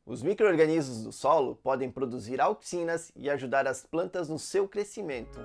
Os micro-organismos do solo podem produzir auxinas e ajudar as plantas no seu crescimento.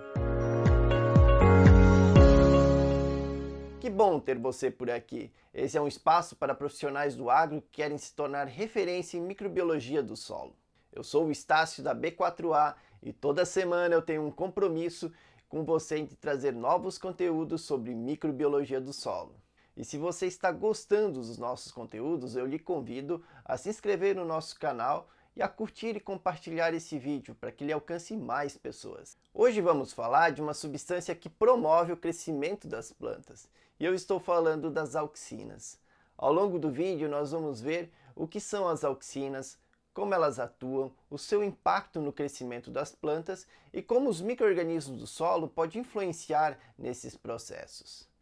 Que bom ter você por aqui! Esse é um espaço para profissionais do agro que querem se tornar referência em microbiologia do solo. Eu sou o Estácio da B4A e toda semana eu tenho um compromisso com você de trazer novos conteúdos sobre microbiologia do solo. E se você está gostando dos nossos conteúdos, eu lhe convido a se inscrever no nosso canal e a curtir e compartilhar esse vídeo para que ele alcance mais pessoas. Hoje vamos falar de uma substância que promove o crescimento das plantas, e eu estou falando das auxinas. Ao longo do vídeo nós vamos ver o que são as auxinas, como elas atuam, o seu impacto no crescimento das plantas e como os micro-organismos do solo podem influenciar nesses processos.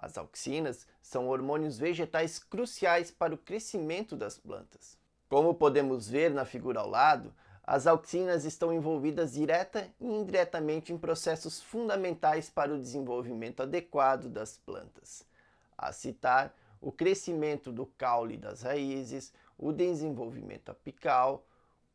As auxinas são hormônios vegetais cruciais para o crescimento das plantas. Como podemos ver na figura ao lado, as auxinas estão envolvidas direta e indiretamente em processos fundamentais para o desenvolvimento adequado das plantas. A citar, o crescimento do caule das raízes, o desenvolvimento apical,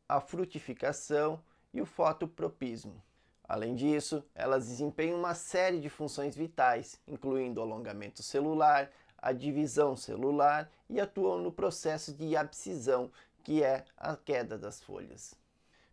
a frutificação e o fototropismo. Além disso, elas desempenham uma série de funções vitais, incluindo o alongamento celular, a divisão celular e atuam no processo de abscisão, que é a queda das folhas.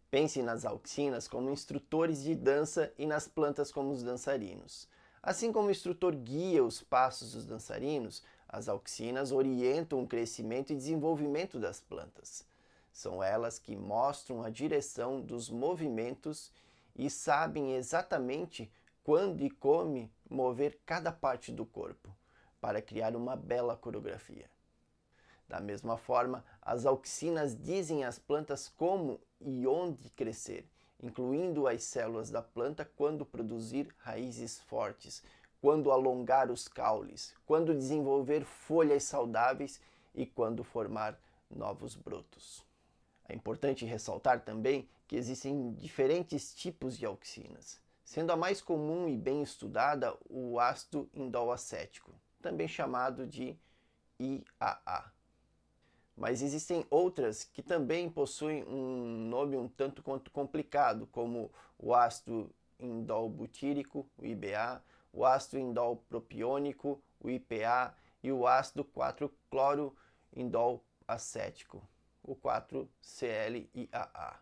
Pense nas auxinas como instrutores de dança e nas plantas como os dançarinos. Assim como o instrutor guia os passos dos dançarinos, as auxinas orientam o crescimento e desenvolvimento das plantas. São elas que mostram a direção dos movimentos e sabem exatamente quando e como mover cada parte do corpo, para criar uma bela coreografia. Da mesma forma, as auxinas dizem às plantas como e onde crescer, incluindo as células da planta quando produzir raízes fortes, quando alongar os caules, quando desenvolver folhas saudáveis e quando formar novos brotos. É importante ressaltar também que existem diferentes tipos de auxinas, sendo a mais comum e bem estudada o ácido indol acético, também chamado de IAA. Mas existem outras que também possuem um nome um tanto quanto complicado, como o ácido indol butírico, o IBA, o ácido indol propiônico, o IPA, e o ácido 4-cloro indol acético, o 4-CLIAA.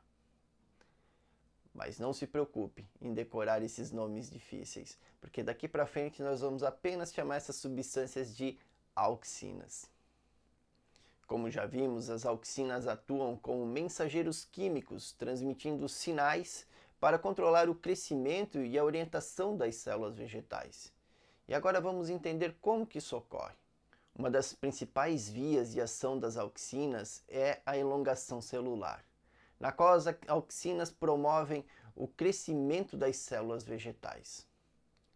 Mas não se preocupe em decorar esses nomes difíceis, porque daqui para frente nós vamos apenas chamar essas substâncias de auxinas. Como já vimos, as auxinas atuam como mensageiros químicos, transmitindo sinais para controlar o crescimento e a orientação das células vegetais. E agora vamos entender como que isso ocorre. Uma das principais vias de ação das auxinas é a elongação celular, na qual as auxinas promovem o crescimento das células vegetais.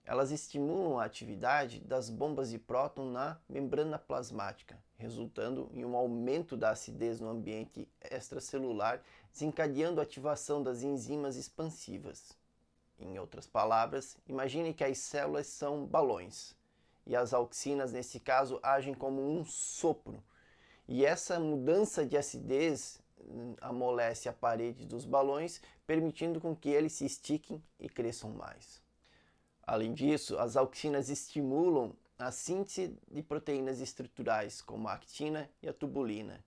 Elas estimulam a atividade das bombas de próton na membrana plasmática, resultando em um aumento da acidez no ambiente extracelular, desencadeando a ativação das enzimas expansivas. Em outras palavras, imagine que as células são balões, e as auxinas, nesse caso, agem como um sopro. E essa mudança de acidez amolece a parede dos balões, permitindo com que eles se estiquem e cresçam mais. Além disso, as auxinas estimulam a síntese de proteínas estruturais, como a actina e a tubulina,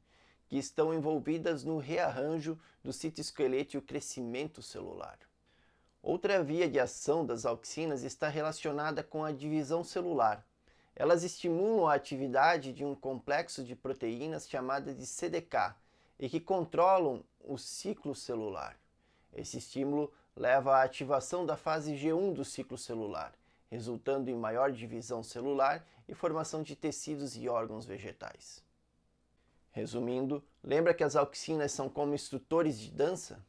que estão envolvidas no rearranjo do citoesqueleto e o crescimento celular. Outra via de ação das auxinas está relacionada com a divisão celular. Elas estimulam a atividade de um complexo de proteínas chamada de CDK e que controlam o ciclo celular. Esse estímulo leva à ativação da fase G1 do ciclo celular, resultando em maior divisão celular e formação de tecidos e órgãos vegetais. Resumindo, lembra que as auxinas são como instrutores de dança?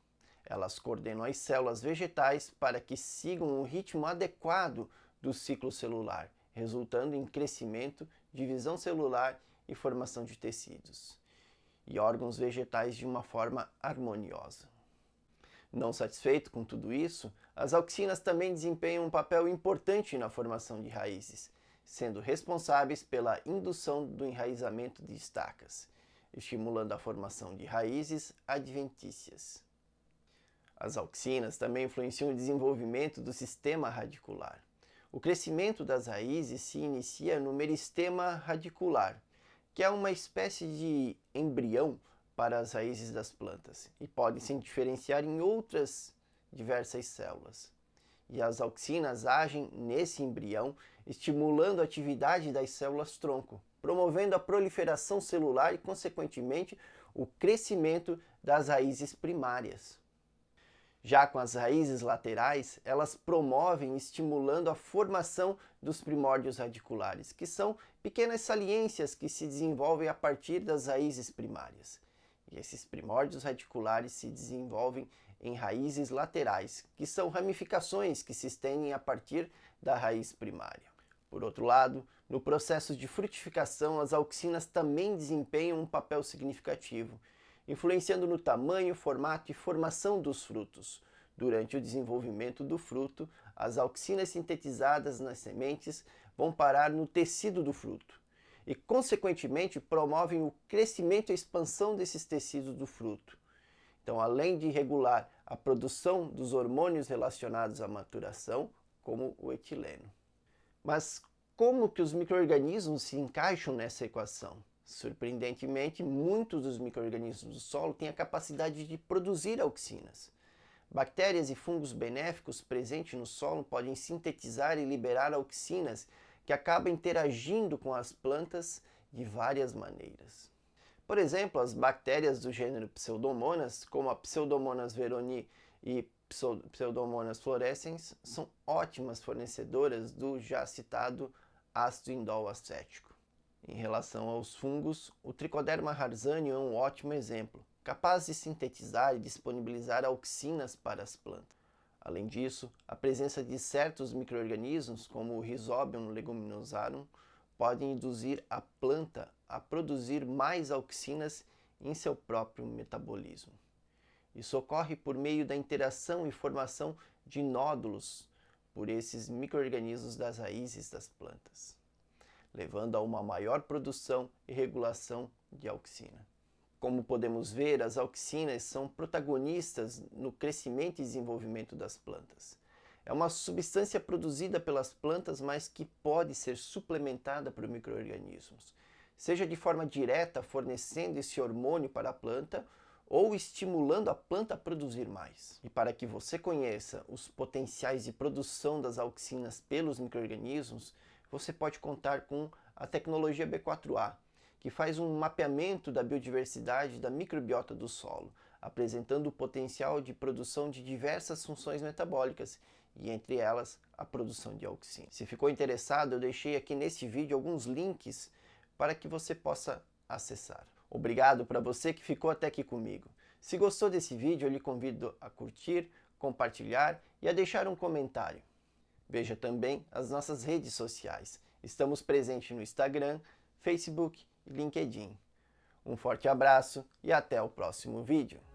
Elas coordenam as células vegetais para que sigam o ritmo adequado do ciclo celular, resultando em crescimento, divisão celular e formação de tecidos e órgãos vegetais de uma forma harmoniosa. Não satisfeito com tudo isso, as auxinas também desempenham um papel importante na formação de raízes, sendo responsáveis pela indução do enraizamento de estacas, estimulando a formação de raízes adventícias. As auxinas também influenciam o desenvolvimento do sistema radicular. O crescimento das raízes se inicia no meristema radicular, que é uma espécie de embrião para as raízes das plantas e pode se diferenciar em outras diversas células. E as auxinas agem nesse embrião, estimulando a atividade das células-tronco, promovendo a proliferação celular e, consequentemente, o crescimento das raízes primárias. Já com as raízes laterais, elas promovem estimulando a formação dos primórdios radiculares, que são pequenas saliências que se desenvolvem a partir das raízes primárias. E esses primórdios radiculares se desenvolvem em raízes laterais, que são ramificações que se estendem a partir da raiz primária. Por outro lado, no processo de frutificação, as auxinas também desempenham um papel significativo, influenciando no tamanho, formato e formação dos frutos. Durante o desenvolvimento do fruto, as auxinas sintetizadas nas sementes vão parar no tecido do fruto e, consequentemente, promovem o crescimento e expansão desses tecidos do fruto. Então, além de regular a produção dos hormônios relacionados à maturação, como o etileno. Mas como que os micro-organismos se encaixam nessa equação? Surpreendentemente, muitos dos micro-organismos do solo têm a capacidade de produzir auxinas. Bactérias e fungos benéficos presentes no solo podem sintetizar e liberar auxinas que acabam interagindo com as plantas de várias maneiras. Por exemplo, as bactérias do gênero Pseudomonas, como a Pseudomonas veroni e Pseudomonas fluorescens, são ótimas fornecedoras do já citado ácido indol acético. Em relação aos fungos, o Trichoderma harzani é um ótimo exemplo, capaz de sintetizar e disponibilizar auxinas para as plantas. Além disso, a presença de certos micro-organismos, como o Rhizobium leguminosarum, podem induzir a planta a produzir mais auxinas em seu próprio metabolismo. Isso ocorre por meio da interação e formação de nódulos por esses micro-organismos das raízes das plantas, levando a uma maior produção e regulação de auxina. Como podemos ver, as auxinas são protagonistas no crescimento e desenvolvimento das plantas. É uma substância produzida pelas plantas, mas que pode ser suplementada por micro-organismos, seja de forma direta, fornecendo esse hormônio para a planta, ou estimulando a planta a produzir mais. E para que você conheça os potenciais de produção das auxinas pelos micro-organismos, você pode contar com a tecnologia B4A, que faz um mapeamento da biodiversidade da microbiota do solo, apresentando o potencial de produção de diversas funções metabólicas, e entre elas a produção de auxina. Se ficou interessado, eu deixei aqui nesse vídeo alguns links para que você possa acessar. Obrigado para você que ficou até aqui comigo. Se gostou desse vídeo, eu lhe convido a curtir, compartilhar e a deixar um comentário. Veja também as nossas redes sociais. Estamos presentes no Instagram, Facebook e LinkedIn. Um forte abraço e até o próximo vídeo.